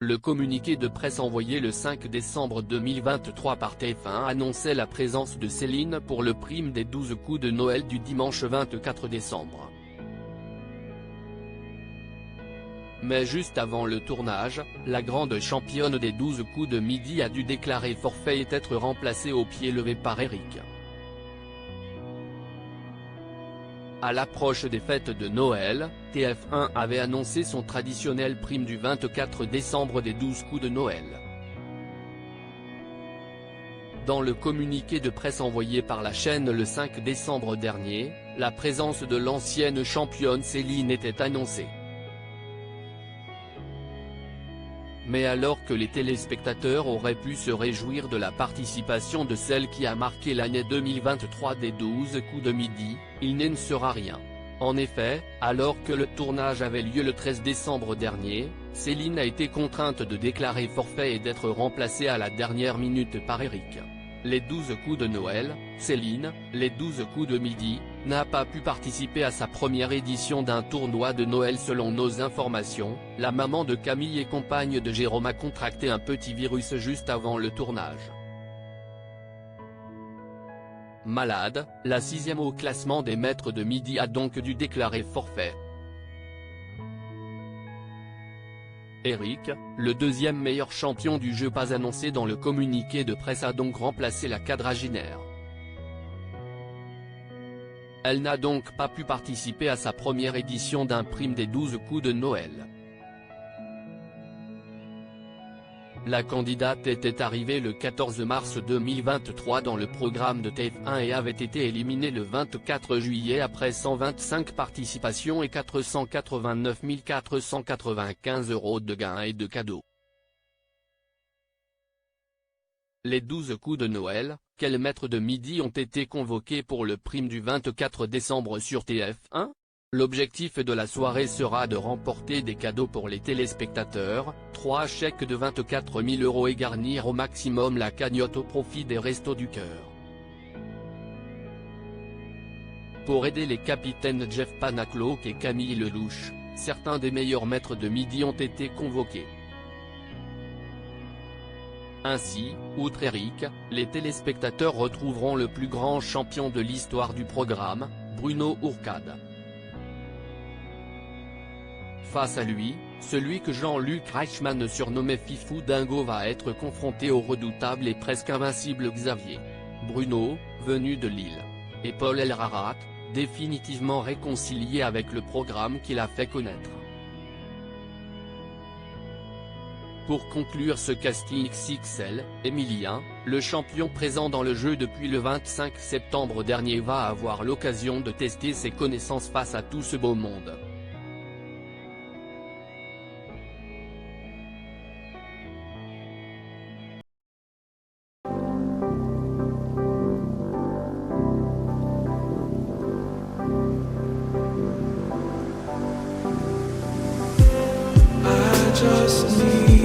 Le communiqué de presse envoyé le 5 décembre 2023 par TF1 annonçait la présence de Céline pour le prime des 12 coups de Noël du dimanche 24 décembre. Mais juste avant le tournage, la grande championne des 12 coups de midi a dû déclarer forfait et être remplacée au pied levé par Eric. À l'approche des fêtes de Noël, TF1 avait annoncé son traditionnel prime du 24 décembre des 12 coups de Noël. Dans le communiqué de presse envoyé par la chaîne le 5 décembre dernier, la présence de l'ancienne championne Céline était annoncée. Mais alors que les téléspectateurs auraient pu se réjouir de la participation de celle qui a marqué l'année 2023 des 12 coups de midi, il n'en sera rien. En effet, alors que le tournage avait lieu le 13 décembre dernier, Céline a été contrainte de déclarer forfait et d'être remplacée à la dernière minute par Eric. Les 12 coups de Noël, Céline, les 12 coups de midi, n'a pas pu participer à sa première édition d'un tournoi de Noël selon nos informations. La maman de Camille et compagne de Jérôme a contracté un petit virus juste avant le tournage. Malade, la 6e au classement des maîtres de midi a donc dû déclarer forfait. Eric, le 2e meilleur champion du jeu pas annoncé dans le communiqué de presse a donc remplacé la quadragénaire. Elle n'a donc pas pu participer à sa première édition d'un prime des 12 coups de Noël. La candidate était arrivée le 14 mars 2023 dans le programme de TF1 et avait été éliminée le 24 juillet après 125 participations et 489 495 € de gains et de cadeaux. Les 12 coups de Noël, quels maîtres de midi ont été convoqués pour le prime du 24 décembre sur TF1 ? L'objectif de la soirée sera de remporter des cadeaux pour les téléspectateurs, 3 chèques de 24 000 € et garnir au maximum la cagnotte au profit des Restos du Cœur. Pour aider les capitaines Jeff Panaclock et Camille Lelouch, certains des meilleurs maîtres de midi ont été convoqués. Ainsi, outre Eric, les téléspectateurs retrouveront le plus grand champion de l'histoire du programme, Bruno Ourcade. Face à lui, celui que Jean-Luc Reichmann surnommait Fifou Dingo va être confronté au redoutable et presque invincible Xavier. Bruno, venu de Lille. Et Paul Elrarat, définitivement réconcilié avec le programme qu'il a fait connaître. Pour conclure ce casting XXL, Emilien, le champion présent dans le jeu depuis le 25 septembre dernier va avoir l'occasion de tester ses connaissances face à tout ce beau monde. Just need